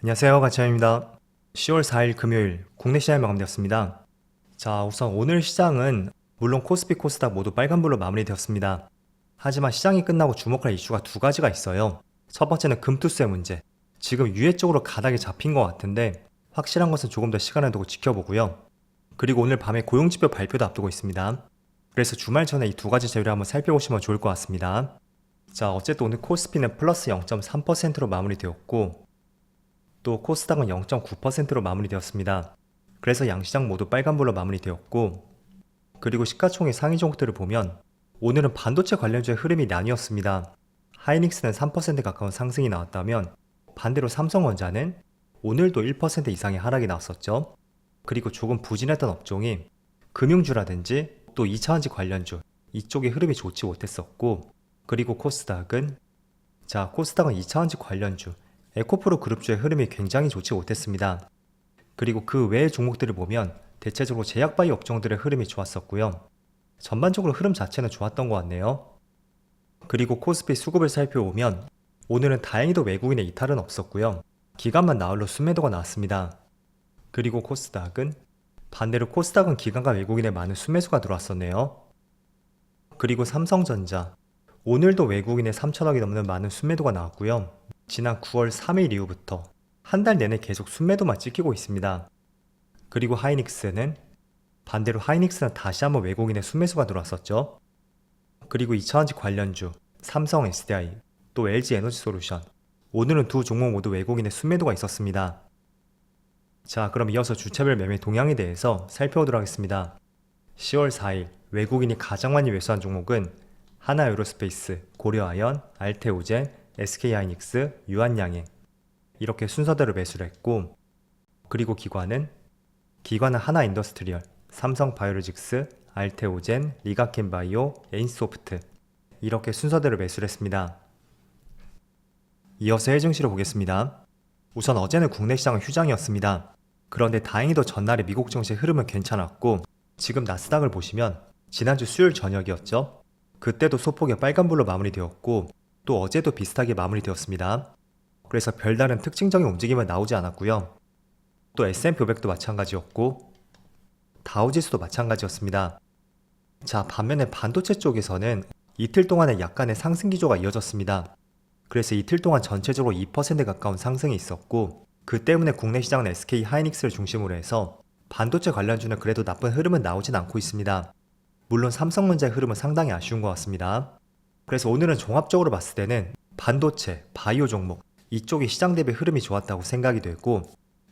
안녕하세요, 가차입니다. 10월 4일 금요일 국내 시장이 마감되었습니다. 자, 우선 오늘 시장은 물론 코스피, 코스닥 모두 빨간불로 마무리되었습니다. 하지만 시장이 끝나고 주목할 이슈가 두 가지가 있어요. 첫 번째는 금투세 문제. 지금 유예 쪽으로 가닥이 잡힌 것 같은데 확실한 것은 조금 더 시간을 두고 지켜보고요. 그리고 오늘 밤에 고용지표 발표도 앞두고 있습니다. 그래서 주말 전에 이 두 가지 재료를 한번 살펴보시면 좋을 것 같습니다. 자, 어쨌든 오늘 코스피는 플러스 0.3%로 마무리되었고 또 코스닥은 0.9%로 마무리되었습니다. 그래서 양시장 모두 빨간불로 마무리되었고 그리고 시가총액 상위 종목들을 보면 오늘은 반도체 관련주의 흐름이 나뉘었습니다. 하이닉스는 3% 가까운 상승이 나왔다면 반대로 삼성전자는 오늘도 1% 이상의 하락이 나왔었죠. 그리고 조금 부진했던 업종이 금융주라든지 또 2차전지 관련주 이쪽의 흐름이 좋지 못했었고 그리고 코스닥은 2차전지 관련주 에코프로 그룹주의 흐름이 굉장히 좋지 못했습니다. 그리고 그 외의 종목들을 보면 대체적으로 제약바이오 업종들의 흐름이 좋았었고요. 전반적으로 흐름 자체는 좋았던 것 같네요. 그리고 코스피 수급을 살펴보면 오늘은 다행히도 외국인의 이탈은 없었고요. 기관만 나홀로 순매도가 나왔습니다. 그리고 반대로 코스닥은 기관과 외국인의 많은 순매수가 들어왔었네요. 그리고 삼성전자 오늘도 외국인의 3천억이 넘는 많은 순매도가 나왔고요. 지난 9월 3일 이후부터 한 달 내내 계속 순매도만 찍히고 있습니다. 그리고 반대로 하이닉스는 다시 한번 외국인의 순매수가 들어왔었죠. 그리고 2차전지 관련주 삼성 SDI 또 LG 에너지솔루션 오늘은 두 종목 모두 외국인의 순매도가 있었습니다. 자, 그럼 이어서 주차별 매매 동향에 대해서 살펴보도록 하겠습니다. 10월 4일 외국인이 가장 많이 매수한 종목은 하나에어로스페이스, 고려아연, 알테오젠, SK하이닉스, 유한양행 이렇게 순서대로 매수를 했고 그리고 기관은 하나인더스트리얼, 삼성바이오로직스, 알테오젠, 리가켄바이오, 에인소프트 이렇게 순서대로 매수를 했습니다. 이어서 해증시를 보겠습니다. 우선 어제는 국내 시장은 휴장이었습니다. 그런데 다행히도 전날의 미국 증시의 흐름은 괜찮았고 지금 나스닥을 보시면 지난주 수요일 저녁이었죠. 그때도 소폭의 빨간불로 마무리되었고 또 어제도 비슷하게 마무리되었습니다. 그래서 별다른 특징적인 움직임은 나오지 않았고요. 또 S&P 500도 마찬가지였고 다우지수도 마찬가지였습니다. 자, 반면에 반도체 쪽에서는 이틀 동안의 약간의 상승 기조가 이어졌습니다. 그래서 이틀 동안 전체적으로 2% 가까운 상승이 있었고 그 때문에 국내 시장은 SK 하이닉스를 중심으로 해서 반도체 관련주는 그래도 나쁜 흐름은 나오진 않고 있습니다. 물론 삼성전자의 흐름은 상당히 아쉬운 것 같습니다. 그래서 오늘은 종합적으로 봤을 때는 반도체, 바이오 종목 이쪽이 시장 대비 흐름이 좋았다고 생각이 되고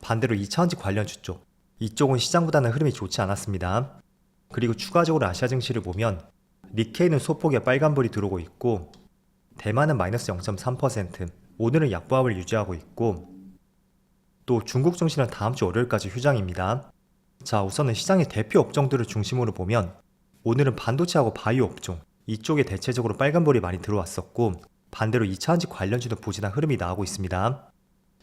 반대로 2차전지 관련주 쪽 이쪽은 시장보다는 흐름이 좋지 않았습니다. 그리고 추가적으로 아시아 증시를 보면 니케이는 소폭의 빨간불이 들어오고 있고 대만은 마이너스 0.3%, 오늘은 약보합을 유지하고 있고 또 중국 증시는 다음 주 월요일까지 휴장입니다. 자, 우선은 시장의 대표 업종들을 중심으로 보면 오늘은 반도체하고 바이오 업종 이쪽에 대체적으로 빨간불이 많이 들어왔었고 반대로 2차전지 관련주도 부진한 흐름이 나오고 있습니다.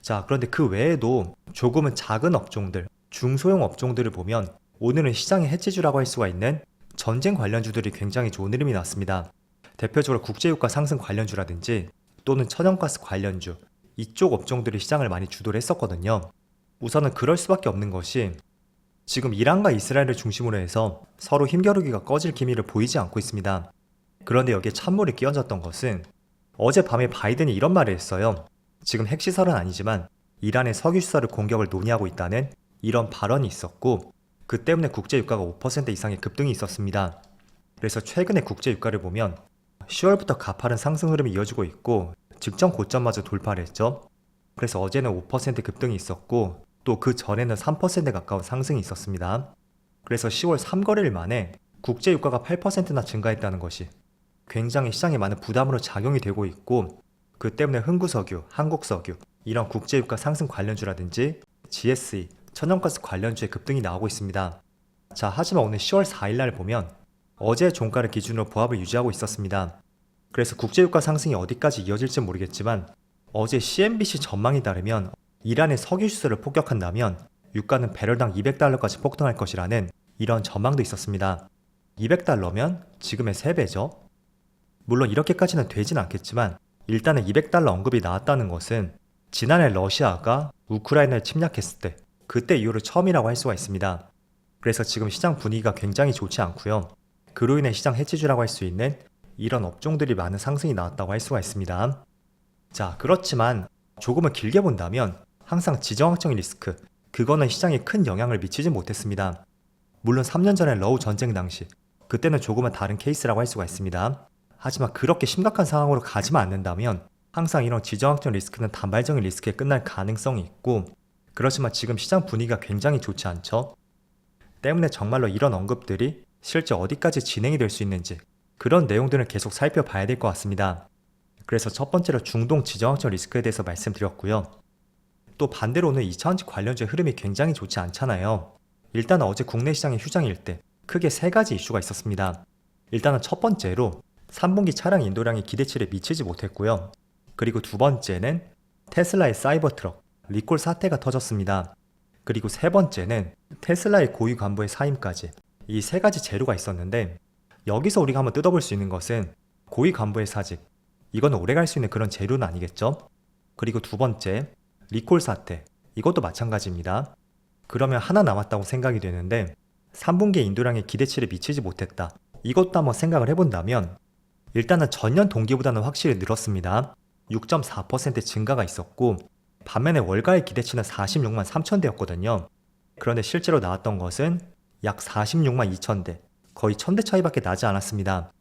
자, 그런데 그 외에도 조금은 작은 업종들, 중소형 업종들을 보면 오늘은 시장의 해치주라고 할 수가 있는 전쟁 관련주들이 굉장히 좋은 흐름이 나왔습니다. 대표적으로 국제유가 상승 관련주라든지 또는 천연가스 관련주 이쪽 업종들이 시장을 많이 주도를 했었거든요. 우선은 그럴 수밖에 없는 것이 지금 이란과 이스라엘을 중심으로 해서 서로 힘겨루기가 꺼질 기미를 보이지 않고 있습니다. 그런데 여기에 찬물이 끼얹었던 것은 어젯밤에 바이든이 이런 말을 했어요. 지금 핵시설은 아니지만 이란의 석유시설을 공격을 논의하고 있다는 이런 발언이 있었고 그 때문에 국제유가가 5% 이상의 급등이 있었습니다. 그래서 최근에 국제유가를 보면 10월부터 가파른 상승 흐름이 이어지고 있고 직전 고점마저 돌파를 했죠. 그래서 어제는 5% 급등이 있었고 또 그 전에는 3% 가까운 상승이 있었습니다. 그래서 10월 3거래일 만에 국제유가가 8%나 증가했다는 것이 굉장히 시장에 많은 부담으로 작용이 되고 있고 그 때문에 흥구석유, 한국석유 이런 국제유가 상승 관련주라든지 GSE, 천연가스 관련주의 급등이 나오고 있습니다. 자, 하지만 오늘 10월 4일날 보면 어제 종가를 기준으로 보합을 유지하고 있었습니다. 그래서 국제유가 상승이 어디까지 이어질지 모르겠지만 어제 CNBC 전망에 따르면 이란의 석유 수출을 폭격한다면 유가는 배럴당 200달러까지 폭등할 것이라는 이런 전망도 있었습니다. 200달러면 지금의 3배죠. 물론 이렇게까지는 되진 않겠지만 일단은 200달러 언급이 나왔다는 것은 지난해 러시아가 우크라이나를 침략했을 때 그때 이후로 처음이라고 할 수가 있습니다. 그래서 지금 시장 분위기가 굉장히 좋지 않고요. 그로 인해 시장 해치주라고 할 수 있는 이런 업종들이 많은 상승이 나왔다고 할 수가 있습니다. 자, 그렇지만 조금은 길게 본다면 항상 지정학적인 리스크, 그거는 시장에 큰 영향을 미치지 못했습니다. 물론 3년 전에 러우 전쟁 당시, 그때는 조금은 다른 케이스라고 할 수가 있습니다. 하지만 그렇게 심각한 상황으로 가지만 않는다면 항상 이런 지정학적 리스크는 단발적인 리스크에 끝날 가능성이 있고, 그렇지만 지금 시장 분위기가 굉장히 좋지 않죠? 때문에 정말로 이런 언급들이 실제 어디까지 진행이 될 수 있는지 그런 내용들을 계속 살펴봐야 될 것 같습니다. 그래서 첫 번째로 중동 지정학적 리스크에 대해서 말씀드렸고요. 또 반대로는 2차원지 관련주의 흐름이 굉장히 좋지 않잖아요. 일단 어제 국내 시장의 휴장일 때 크게 세 가지 이슈가 있었습니다. 일단은 첫 번째로 3분기 차량 인도량이 기대치를 미치지 못했고요. 그리고 두 번째는 테슬라의 사이버 트럭 리콜 사태가 터졌습니다. 그리고 세 번째는 테슬라의 고위 간부의 사임까지, 이 세 가지 재료가 있었는데, 여기서 우리가 한번 뜯어볼 수 있는 것은 고위 간부의 사직, 이건 오래 갈 수 있는 그런 재료는 아니겠죠? 그리고 두 번째, 리콜 사태, 이것도 마찬가지입니다. 그러면 하나 남았다고 생각이 되는데 3분기에 인도량의 기대치를 미치지 못했다. 이것도 한번 생각을 해본다면 일단은 전년 동기보다는 확실히 늘었습니다. 6.4% 증가가 있었고, 반면에 월가의 기대치는 46만 3천 대였거든요. 그런데 실제로 나왔던 것은 약 46만 2천 대, 거의 1000대 차이밖에 나지 않았습니다.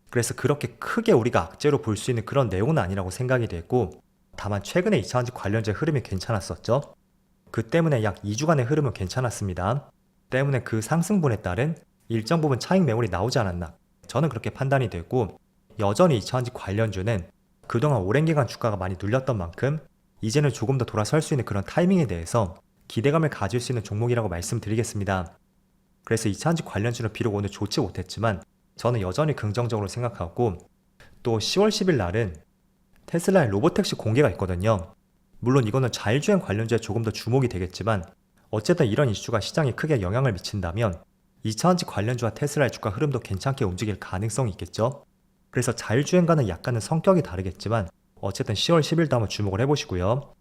그래서 그렇게 크게 우리가 악재로 볼 수 있는 그런 내용은 아니라고 생각이 되고, 다만 최근에 2차원지 관련주의 흐름이 괜찮았었죠. 그 때문에 약 2주간의 흐름은 괜찮았습니다. 때문에 그 상승분에 따른 일정 부분 차익 매물이 나오지 않았나, 저는 그렇게 판단이 되고, 여전히 2차원지 관련주는 그동안 오랜 기간 주가가 많이 눌렸던 만큼 이제는 조금 더 돌아설 수 있는 그런 타이밍에 대해서 기대감을 가질 수 있는 종목이라고 말씀드리겠습니다. 그래서 2차원지 관련주는 비록 오늘 좋지 못했지만 저는 여전히 긍정적으로 생각하고, 또 10월 10일 날은 테슬라의 로보택시 공개가 있거든요. 물론 이거는 자율주행 관련주에 조금 더 주목이 되겠지만 어쨌든 이런 이슈가 시장에 크게 영향을 미친다면 2차원지 관련주와 테슬라의 주가 흐름도 괜찮게 움직일 가능성이 있겠죠. 그래서 자율주행과는 약간은 성격이 다르겠지만 어쨌든 10월 10일도 한번 주목을 해보시고요.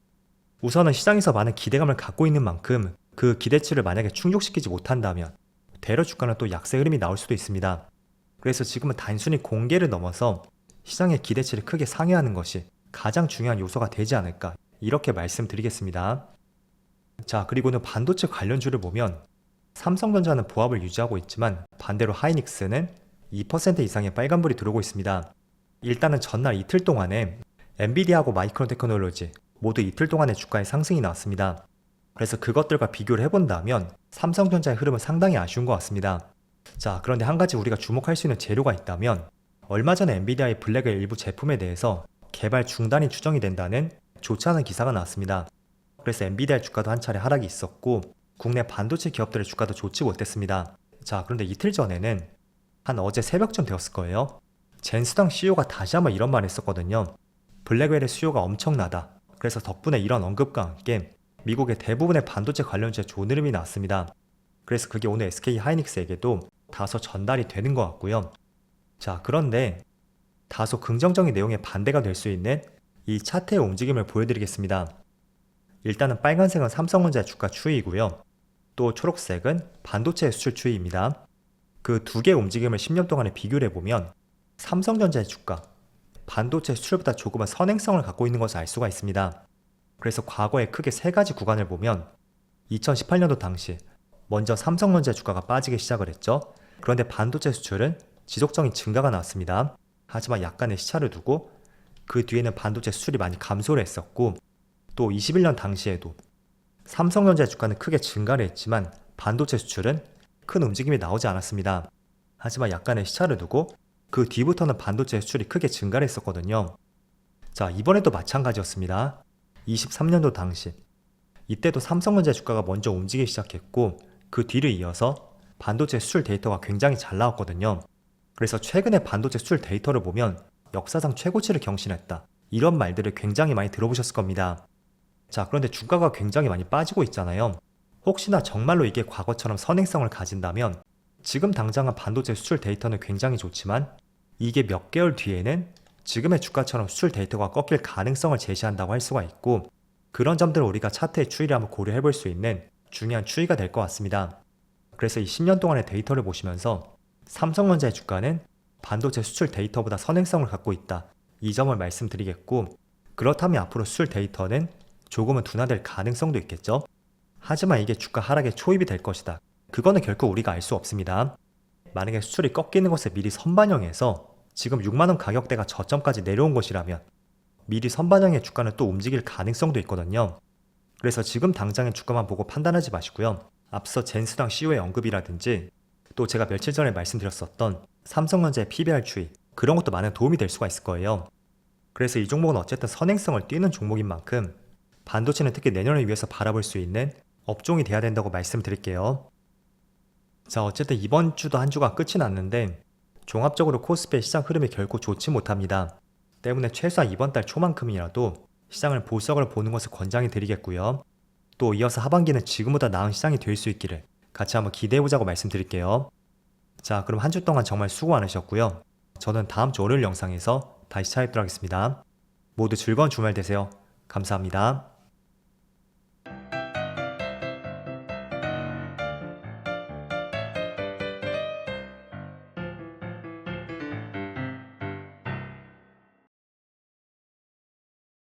우선은 시장에서 많은 기대감을 갖고 있는 만큼 그 기대치를 만약에 충족시키지 못한다면 되려 주가는 또 약세 흐름이 나올 수도 있습니다. 그래서 지금은 단순히 공개를 넘어서 시장의 기대치를 크게 상회하는 것이 가장 중요한 요소가 되지 않을까, 이렇게 말씀드리겠습니다. 자, 그리고는 반도체 관련주를 보면 삼성전자는 보합을 유지하고 있지만 반대로 하이닉스는 2% 이상의 빨간불이 들어오고 있습니다. 일단은 전날 이틀 동안에 엔비디아하고 마이크론 테크놀로지 모두 이틀 동안의 주가의 상승이 나왔습니다. 그래서 그것들과 비교를 해본다면 삼성전자의 흐름은 상당히 아쉬운 것 같습니다. 자, 그런데 한 가지 우리가 주목할 수 있는 재료가 있다면 얼마 전에 엔비디아의 블랙의 일부 제품에 대해서 개발 중단이 추정이 된다는 좋지 않은 기사가 나왔습니다. 그래서 엔비디아의 주가도 한 차례 하락이 있었고 국내 반도체 기업들의 주가도 좋지 못했습니다. 자, 그런데 이틀 전에는 한 어제 새벽쯤 되었을 거예요. 젠수당 CEO가 다시 한번 이런 말을 했었거든요. 블랙웰의 수요가 엄청나다. 그래서 덕분에 이런 언급과 함께 미국의 대부분의 반도체 관련주에 좋은 흐름이 나왔습니다. 그래서 그게 오늘 SK 하이닉스에게도 다소 전달이 되는 것 같고요. 자, 그런데 다소 긍정적인 내용의 반대가 될 수 있는 이 차트의 움직임을 보여드리겠습니다. 일단은 빨간색은 삼성전자의 주가 추이이고요. 또 초록색은 반도체 수출 추이입니다. 그 두 개의 움직임을 10년 동안에 비교를 해보면 삼성전자의 주가, 반도체 수출보다 조금은 선행성을 갖고 있는 것을 알 수가 있습니다. 그래서 과거에 크게 세 가지 구간을 보면 2018년도 당시 먼저 삼성전자 주가가 빠지기 시작을 했죠. 그런데 반도체 수출은 지속적인 증가가 나왔습니다. 하지만 약간의 시차를 두고 그 뒤에는 반도체 수출이 많이 감소를 했었고, 또 21년 당시에도 삼성전자의 주가는 크게 증가를 했지만 반도체 수출은 큰 움직임이 나오지 않았습니다. 하지만 약간의 시차를 두고 그 뒤부터는 반도체 수출이 크게 증가를 했었거든요. 자, 이번에도 마찬가지였습니다. 23년도 당시 이때도 삼성전자 주가가 먼저 움직이기 시작했고 그 뒤를 이어서 반도체 수출 데이터가 굉장히 잘 나왔거든요. 그래서 최근에 반도체 수출 데이터를 보면 역사상 최고치를 경신했다, 이런 말들을 굉장히 많이 들어보셨을 겁니다. 자, 그런데 주가가 굉장히 많이 빠지고 있잖아요. 혹시나 정말로 이게 과거처럼 선행성을 가진다면 지금 당장은 반도체 수출 데이터는 굉장히 좋지만 이게 몇 개월 뒤에는 지금의 주가처럼 수출 데이터가 꺾일 가능성을 제시한다고 할 수가 있고, 그런 점들을 우리가 차트의 추이를 한번 고려해 볼 수 있는 중요한 추이가 될 것 같습니다. 그래서 이 10년 동안의 데이터를 보시면서 삼성전자의 주가는 반도체 수출 데이터보다 선행성을 갖고 있다. 이 점을 말씀드리겠고, 그렇다면 앞으로 수출 데이터는 조금은 둔화될 가능성도 있겠죠. 하지만 이게 주가 하락의 초입이 될 것이다. 그거는 결코 우리가 알 수 없습니다. 만약에 수출이 꺾이는 것을 미리 선반영해서 지금 6만원 가격대가 저점까지 내려온 것이라면 미리 선반영의 주가는 또 움직일 가능성도 있거든요. 그래서 지금 당장의 주가만 보고 판단하지 마시고요. 앞서 젠수당 CEO의 언급이라든지 또 제가 며칠 전에 말씀드렸었던 삼성전자의 PBR 추이, 그런 것도 많은 도움이 될 수가 있을 거예요. 그래서 이 종목은 어쨌든 선행성을 띠는 종목인 만큼 반도체는 특히 내년을 위해서 바라볼 수 있는 업종이 돼야 된다고 말씀드릴게요. 자, 어쨌든 이번 주도 한 주가 끝이 났는데 종합적으로 코스피의 시장 흐름이 결코 좋지 못합니다. 때문에 최소한 이번 달 초만큼이라도 시장을 보석을 보는 것을 권장해 드리겠고요. 또 이어서 하반기는 지금보다 나은 시장이 될 수 있기를 같이 한번 기대해보자고 말씀드릴게요. 자, 그럼 한 주 동안 정말 수고 많으셨고요. 저는 다음 주 월요일 영상에서 다시 찾아뵙도록 하겠습니다. 모두 즐거운 주말 되세요. 감사합니다.